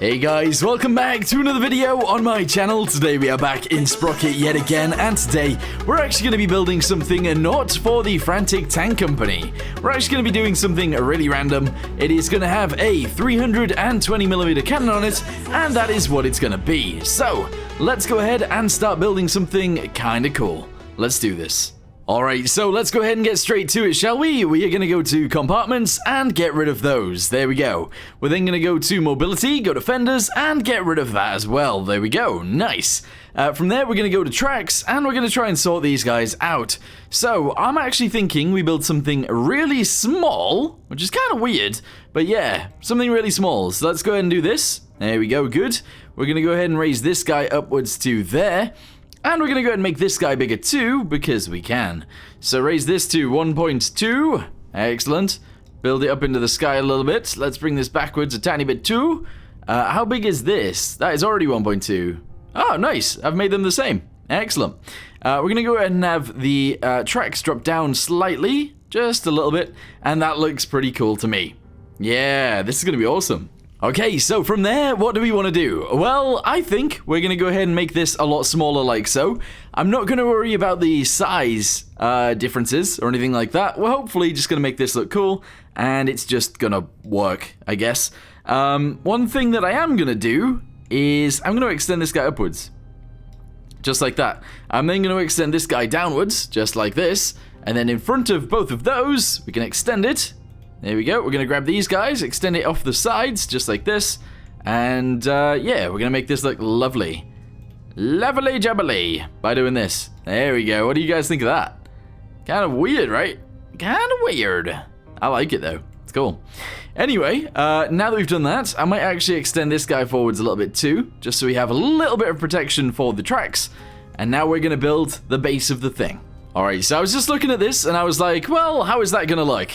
Hey guys, welcome back to another video on my channel. Today we are back in Sprocket yet again, and today we're actually going to be building something not for the Frantic tank company. We're actually going to be doing something really random. It is going to have a 320mm cannon on it, and that is what it's going to be. So, let's go ahead and start building something kind of cool. Let's do this. Alright, so let's go ahead and get straight to it, shall we? We are going to go to compartments and get rid of those. There we go. We're then going to go to mobility, go to fenders, and get rid of that as well. There we go. Nice. From there, we're going to go to tracks, and we're going to try and sort these guys out. So, I'm actually thinking we build something really small, which is kind of weird, but yeah, something really small. So let's go ahead and do this. There we go. Good. We're going to go ahead and raise this guy upwards to there. And we're going to go ahead and make this guy bigger too, because we can. So raise this to 1.2. Excellent. Build it up into the sky a little bit. Let's bring this backwards a tiny bit too. How big is this? That is already 1.2. Oh, nice. I've made them the same. Excellent. We're going to go ahead and have the tracks drop down slightly, just a little bit. And that looks pretty cool to me. Yeah, this is going to be awesome. Okay, so from there, what do we want to do? Well, I think we're going to go ahead and make this a lot smaller like so. I'm not going to worry about the size differences or anything like that. We're hopefully just going to make this look cool, and it's just going to work, I guess. One thing that I am going to do is I'm going to extend this guy upwards. Just like that. I'm then going to extend this guy downwards, just like this. And then in front of both of those, we can extend it. There we go. We're going to grab these guys, extend it off the sides, just like this. And, yeah, we're going to make this look lovely. Lovely jubbly by doing this. There we go. What do you guys think of that? Kind of weird, right? Kind of weird. I like it, though. It's cool. Anyway, now that we've done that, I might actually extend this guy forwards a little bit, too. Just so we have a little bit of protection for the tracks. And now we're going to build the base of the thing. Alright, so I was just looking at this, and I was like, well, how is that going to look?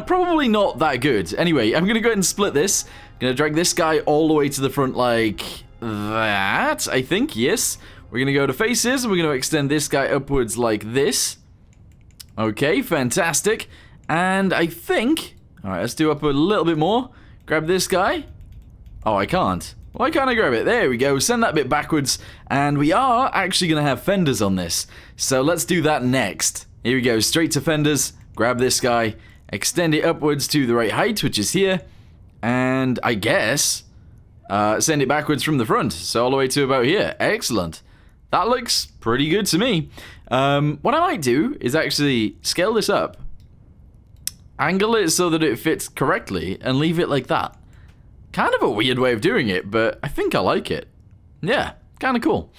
Probably not that good. Anyway, I'm going to go ahead and split this. I'm going to drag this guy all the way to the front like that, I think, yes. We're going to go to faces, and we're going to extend this guy upwards like this. Okay, fantastic. And I think, alright, let's do up a little bit more. Grab this guy. Oh, I can't. Why can't I grab it? There we go. Send that bit backwards. And we are actually going to have fenders on this. So let's do that next. Here we go. Straight to fenders. Grab this guy. Extend it upwards to the right height, which is here. And I guess send it backwards from the front. So all the way to about here. Excellent. That looks pretty good to me. What I might do is actually scale this up. Angle it so that it fits correctly. And leave it like that. Kind of a weird way of doing it, but I think I like it. Yeah, kind of cool.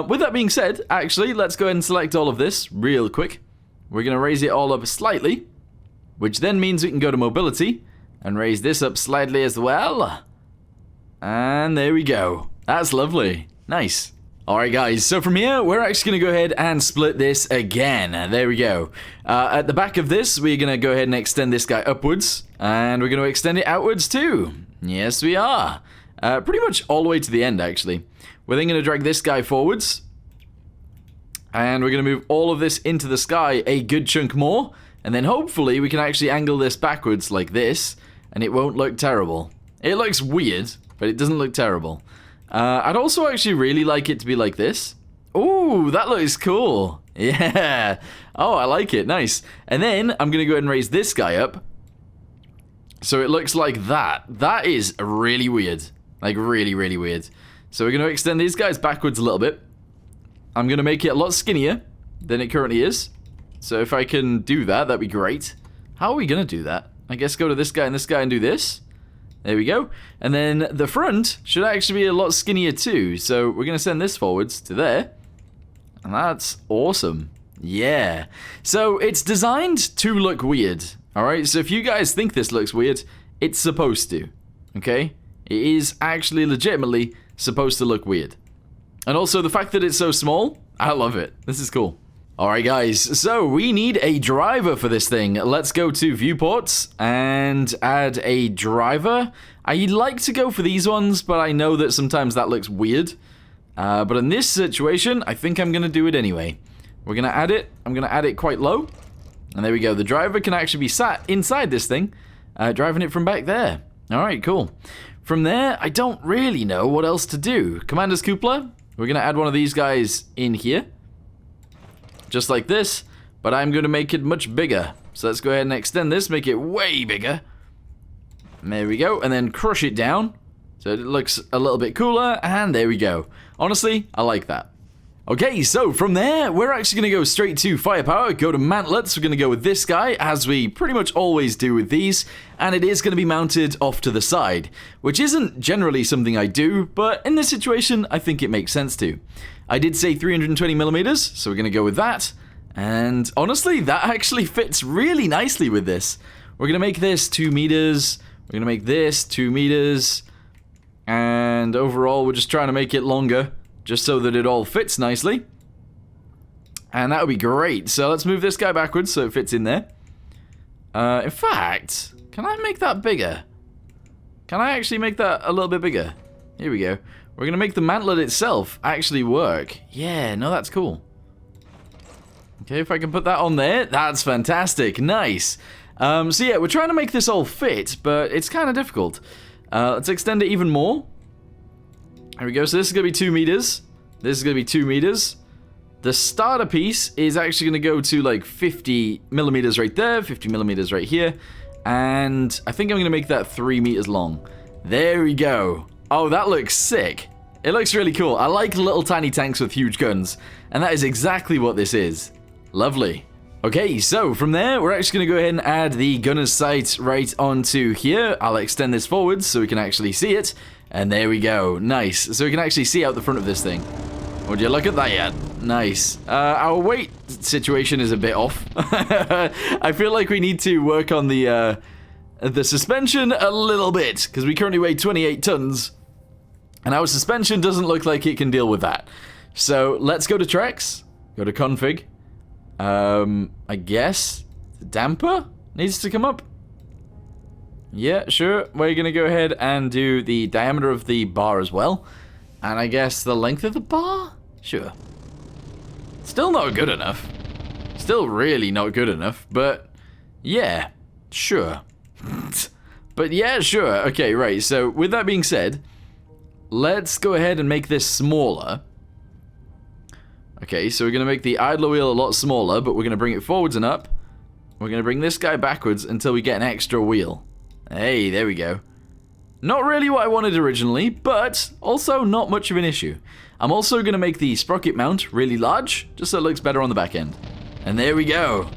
With that being said, actually, let's go ahead and select all of this real quick. We're going to raise it all up slightly, which then means we can go to mobility and raise this up slightly as well. And there we go. That's lovely. Nice. Alright guys, so from here, we're actually going to go ahead and split this again. There we go. At the back of this, we're going to go ahead and extend this guy upwards. And we're going to extend it outwards too. Yes, we are. Pretty much all the way to the end, actually. We're then going to drag this guy forwards. And we're going to move all of this into the sky a good chunk more. And then hopefully we can actually angle this backwards like this. And it won't look terrible. It looks weird, but it doesn't look terrible. I'd also actually really like it to be like this. Ooh, that looks cool. Yeah. Oh, I like it. Nice. And then I'm going to go ahead and raise this guy up. So it looks like that. That is really weird. Like really, really weird. So we're going to extend these guys backwards a little bit. I'm going to make it a lot skinnier than it currently is. So if I can do that, that'd be great. How are we going to do that? I guess go to this guy and do this. There we go. And then the front should actually be a lot skinnier too. So we're going to send this forwards to there. And that's awesome. Yeah. So it's designed to look weird. Alright, so if you guys think this looks weird, it's supposed to. Okay? It is actually legitimately supposed to look weird. And also the fact that it's so small, I love it. This is cool. Alright guys, so we need a driver for this thing. Let's go to viewports and add a driver. I like to go for these ones, but I know that sometimes that looks weird. But in this situation, I think I'm going to do it anyway. We're going to add it. I'm going to add it quite low. And there we go. The driver can actually be sat inside this thing, driving it from back there. Alright, cool. From there, I don't really know what else to do. Commander's cupola. We're going to add one of these guys in here. Just like this. But I'm going to make it much bigger. So let's go ahead and extend this, make it way bigger. There we go. And then crush it down. So it looks a little bit cooler. And there we go. Honestly, I like that. Okay, so from there, we're actually going to go straight to firepower, go to mantlets. We're going to go with this guy, as we pretty much always do with these, and it is going to be mounted off to the side, which isn't generally something I do, but in this situation, I think it makes sense to. I did say 320 millimeters, so we're going to go with that, and honestly, that actually fits really nicely with this. We're going to make this 2 meters, we're going to make this 2 meters, and overall, we're just trying to make it longer. Just so that it all fits nicely. And that would be great. So let's move this guy backwards so it fits in there. In fact, can I make that bigger? Can I actually make that a little bit bigger? Here we go. We're going to make the mantlet itself actually work. Yeah, no, that's cool. Okay, if I can put that on there, that's fantastic. Nice. So yeah, we're trying to make this all fit, but it's kind of difficult. Let's extend it even more. There we go, so this is going to be 2 meters. This is going to be 2 meters. The starter piece is actually going to go to like 50 millimeters right there, 50 millimeters right here. And I think I'm going to make that 3 meters long. There we go. Oh, that looks sick. It looks really cool. I like little tiny tanks with huge guns. And that is exactly what this is. Lovely. Okay, so from there, we're actually going to go ahead and add the gunner's sight right onto here. I'll extend this forwards so we can actually see it. And there we go. Nice. So we can actually see out the front of this thing. Would you look at that yet? Nice. Our weight situation is a bit off. I feel like we need to work on the suspension a little bit, because we currently weigh 28 tons. And our suspension doesn't look like it can deal with that. So let's go to Trex. Go to config. I guess the damper needs to come up. Yeah, sure. We're going to go ahead and do the diameter of the bar as well. And I guess the length of the bar? Sure. Still not good enough. Still really not good enough. But, yeah, sure. But yeah, sure. Okay, right. So, with that being said, let's go ahead and make this smaller. Okay, so we're going to make the idler wheel a lot smaller, but we're going to bring it forwards and up. We're going to bring this guy backwards until we get an extra wheel. Hey, there we go. Not really what I wanted originally, but also not much of an issue. I'm also going to make the sprocket mount really large, just so it looks better on the back end. And there we go.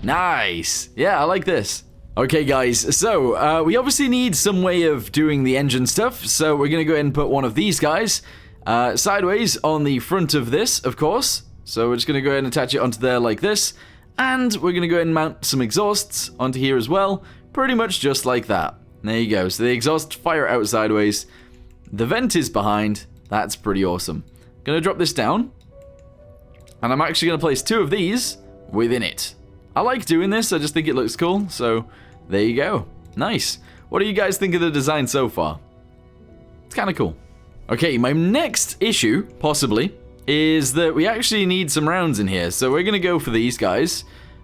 Nice. Yeah, I like this. Okay, guys, so we obviously need some way of doing the engine stuff, so we're going to go ahead and put one of these guys sideways on the front of this, of course. So we're just going to go ahead and attach it onto there like this. And we're going to go ahead and mount some exhausts onto here as well. Pretty much just like that. There you go. So the exhaust fire out sideways. The vent is behind. That's pretty awesome. Gonna drop this down. And I'm actually gonna place 2 of these within it. I like doing this. I just think it looks cool. So there you go. Nice. What do you guys think of the design so far? It's kind of cool. Okay, my next issue, possibly, is that we actually need some rounds in here. So we're gonna go for these guys.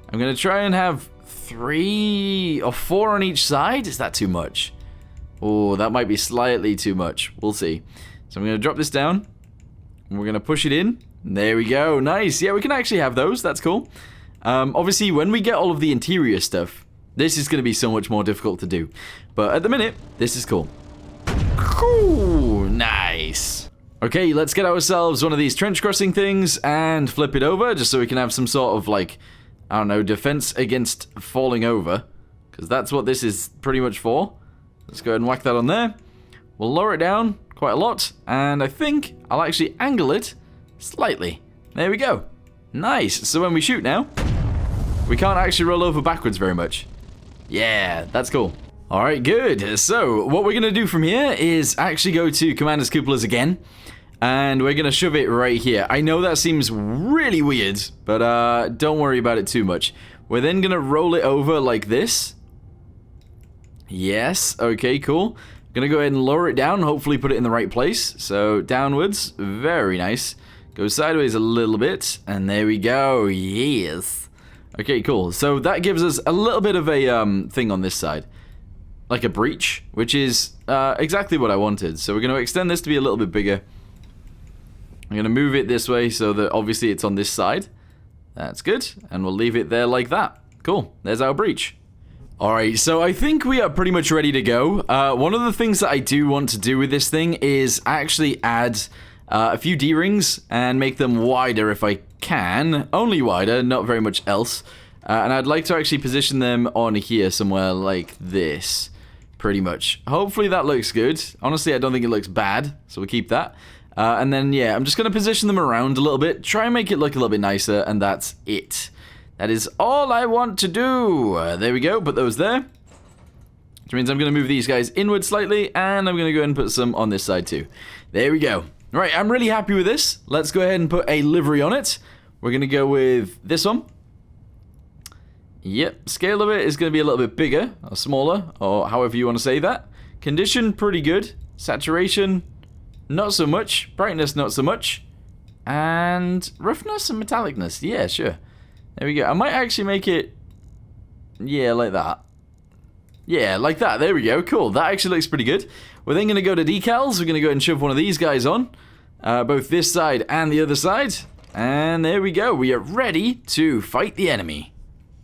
I'm gonna try and have 3 or 4 on each side. Is that too much? Oh, that might be slightly too much. We'll see. So I'm going to drop this down. And we're going to push it in. There we go. Nice. Yeah, we can actually have those. That's cool. Obviously, when we get all of the interior stuff, this is going to be so much more difficult to do. But at the minute, this is cool. Cool. Nice. Okay, let's get ourselves one of these trench crossing things and flip it over just so we can have some sort of, like, I don't know, defense against falling over. Because that's what this is pretty much for. Let's go ahead and whack that on there. We'll lower it down quite a lot. And I think I'll actually angle it slightly. There we go. Nice. So when we shoot now, we can't actually roll over backwards very much. Yeah, that's cool. Alright, good. So what we're going to do from here is actually go to Commander's Cupolas again. And we're going to shove it right here. I know that seems really weird, but don't worry about it too much. We're then going to roll it over like this. Yes, okay, cool. Going to go ahead and lower it down, hopefully put it in the right place. So downwards, very nice. Go sideways a little bit, and there we go, yes. Okay, cool. So that gives us a little bit of a thing on this side. like a breach, which is exactly what I wanted. So we're going to extend this to be a little bit bigger. I'm going to move it this way so that obviously it's on this side. That's good. And we'll leave it there like that. Cool. There's our breach. Alright, so I think we are pretty much ready to go. One of the things that I do want to do with this thing is actually add a few D-rings and make them wider if I can. Only wider, not very much else. And I'd like to actually position them on here somewhere like this. Pretty much. Hopefully that looks good. Honestly, I don't think it looks bad, so we'll keep that. And then, yeah, I'm just going to position them around a little bit. Try and make it look a little bit nicer, and that's it. That is all I want to do. There we go, put those there. Which means I'm going to move these guys inward slightly, and I'm going to go ahead and put some on this side too. There we go. Right, I'm really happy with this. Let's go ahead and put a livery on it. We're going to go with this one. Yep, scale of it is going to be a little bit bigger, or smaller, or however you want to say that. Condition, pretty good. Saturation, not so much. Brightness, not so much. And roughness and metallicness, yeah, sure. There we go. I might actually make it, yeah, like that. Yeah, like that. There we go. Cool. That actually looks pretty good. We're then going to go to decals. We're going to go and shove one of these guys on. Both this side and the other side. And there we go. We are ready to fight the enemy.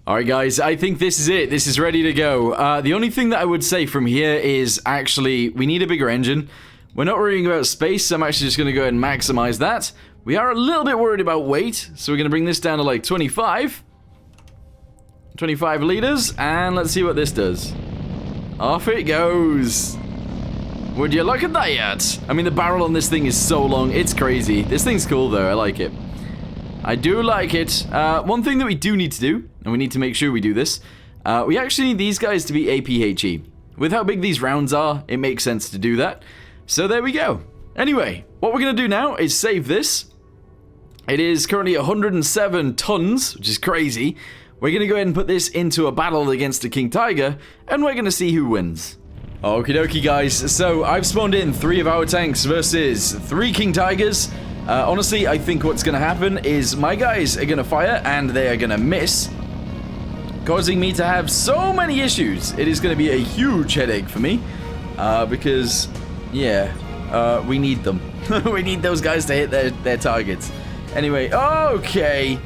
Alright guys, I think this is it. This is ready to go. The only thing that I would say from here is actually we need a bigger engine. We're not worrying about space, so I'm actually just going to go ahead and maximize that. We are a little bit worried about weight, so we're going to bring this down to like 25. 25 liters, and let's see what this does. Off it goes. Would you look at that? I mean, the barrel on this thing is so long, it's crazy. This thing's cool though, I like it. I do like it. One thing that we do need to do, and we need to make sure we do this, we actually need these guys to be APHE. With how big these rounds are, it makes sense to do that. So there we go. Anyway, what we're going to do now is save this. It is currently 107 tons, which is crazy. We're going to go ahead and put this into a battle against the King Tiger, and we're going to see who wins. Okie dokie, guys. So I've spawned in 3 of our tanks versus 3 King Tigers. Honestly, I think what's going to happen is my guys are going to fire, and they are going to miss, causing me to have so many issues. It is going to be a huge headache for me, because, yeah, we need them. We need those guys to hit their targets. Anyway, okay.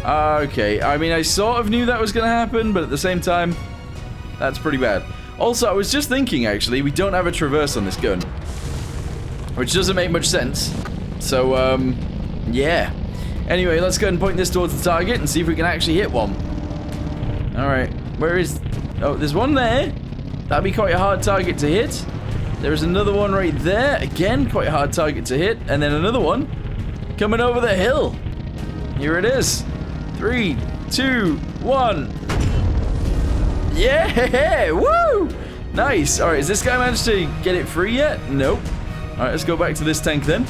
Okay, I mean, I sort of knew that was going to happen, but at the same time, that's pretty bad. Also, I was just thinking, actually, we don't have a traverse on this gun, which doesn't make much sense. So, yeah. Anyway, let's go ahead and point this towards the target and see if we can actually hit one. Alright, where is... Oh, there's one there. That'd be quite a hard target to hit. There's another one right there. Again, quite a hard target to hit. And then another one coming over the hill. Here it is. 3, 2, 1. Yeah! Woo! Nice. Alright, has this guy managed to get it free yet? Nope. Alright, let's go back to this tank then.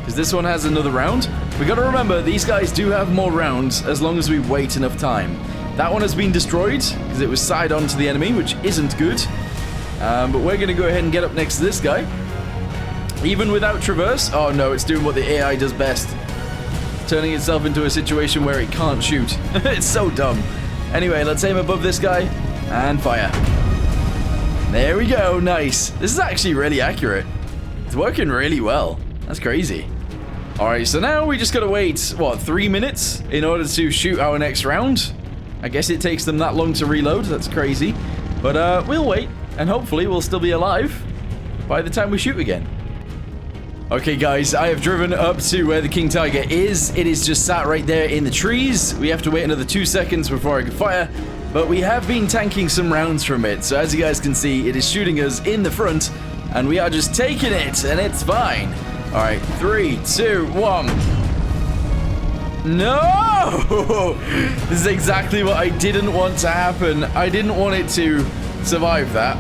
Because this one has another round. We gotta remember, these guys do have more rounds as long as we wait enough time. That one has been destroyed because it was side on to the enemy, which isn't good. But we're gonna go ahead and get up next to this guy. Even without traverse. Oh no, it's doing what the AI does best. Turning itself into a situation where it can't shoot. It's so dumb. Anyway, let's aim above this guy and fire. There we go, nice. This is actually really accurate. It's working really well. That's crazy. Alright, so now we just gotta wait, what, 3 minutes in order to shoot our next round? I guess it takes them that long to reload, that's crazy. But we'll wait, and hopefully we'll still be alive by the time we shoot again. Okay guys, I have driven up to where the King Tiger is. It is just sat right there in the trees. We have to wait another 2 seconds before I can fire, but we have been tanking some rounds from it. So as you guys can see, it is shooting us in the front, and we are just taking it, and it's fine. All right, 3, 2, 1. No! This is exactly what I didn't want to happen. I didn't want it to survive that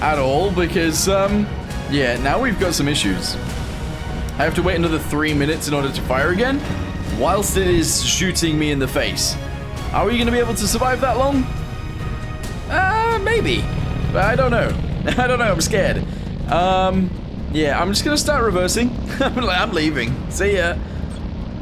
at all because, yeah, now we've got some issues. I have to wait another 3 minutes in order to fire again, whilst it is shooting me in the face. Are we going to be able to survive that long? Maybe. But I don't know. I don't know, I'm scared. Yeah, I'm just going to start reversing. I'm leaving. See ya.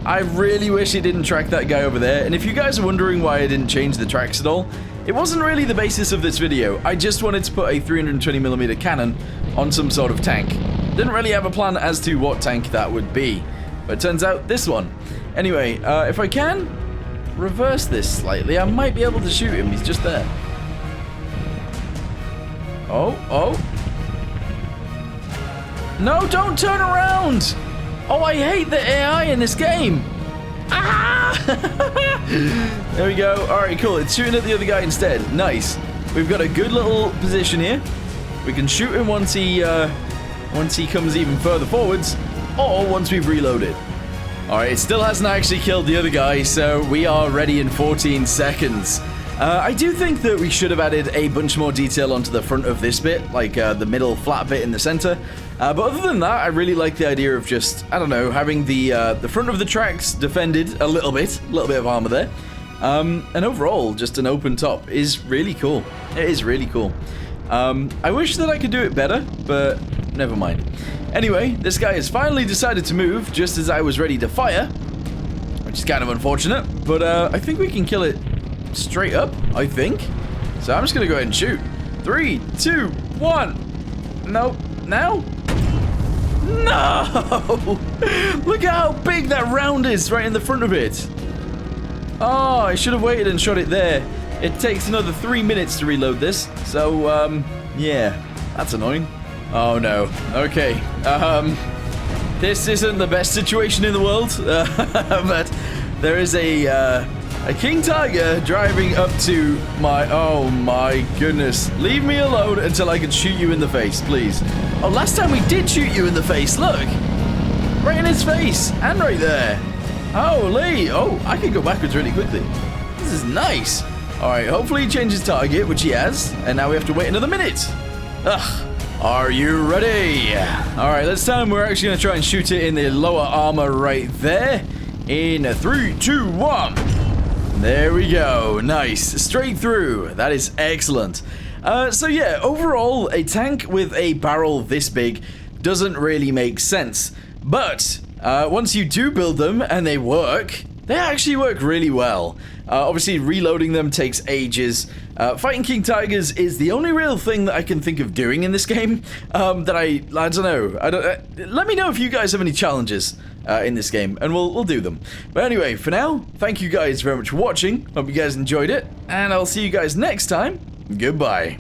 I really wish it didn't track that guy over there. And if you guys are wondering why I didn't change the tracks at all, It wasn't really the basis of this video. I just wanted to put a 320mm cannon on some sort of tank. Didn't really have a plan as to what tank that would be, but it turns out this one. Anyway, if I can reverse this slightly, I might be able to shoot him. He's just there. Oh. No, don't turn around! Oh, I hate the AI in this game. Ah! There we go. Alright, cool. It's shooting at the other guy instead. Nice. We've got a good little position here. We can shoot him once he comes even further forwards, or once we've reloaded. Alright, it still hasn't actually killed the other guy, so we are ready in 14 seconds. I do think that we should have added a bunch more detail onto the front of this bit, like the middle flat bit in the center. But other than that, I really like the idea of just, I don't know, having the front of the tracks defended a little bit of armor there. And overall, just an open top is really cool. It is really cool. I wish that I could do it better, but never mind. Anyway, this guy has finally decided to move just as I was ready to fire, which is kind of unfortunate, but I think we can kill it straight up, I think. So I'm just gonna go ahead and shoot. 3, 2, 1. Nope. Now? No! Look how big that round is right in the front of it. Oh, I should have waited and shot it there. It takes another 3 minutes to reload this, so yeah, that's annoying. Oh no. Okay. This isn't the best situation in the world, but there is a king tiger driving up to my... Oh my goodness. Leave me alone until I can shoot you in the face, please. Oh, last time we did shoot you in the face, look. Right in his face, and right there. Holy. Oh, I can go backwards really quickly. This is nice. Alright, hopefully he changes target, which he has, and now we have to wait another minute. Ugh. Are you ready? Alright, this time we're actually going to try and shoot it in the lower armor right there. In 3, 2, 1. There we go. Nice. Straight through. That is excellent. So yeah, overall, a tank with a barrel this big doesn't really make sense. But once you do build them and they work, they actually work really well. Obviously, reloading them takes ages. Fighting King Tigers is the only real thing that I can think of doing in this game. That I don't know. Let me know if you guys have any challenges in this game, and we'll do them. But anyway, for now, thank you guys very much for watching. Hope you guys enjoyed it, and I'll see you guys next time. Goodbye.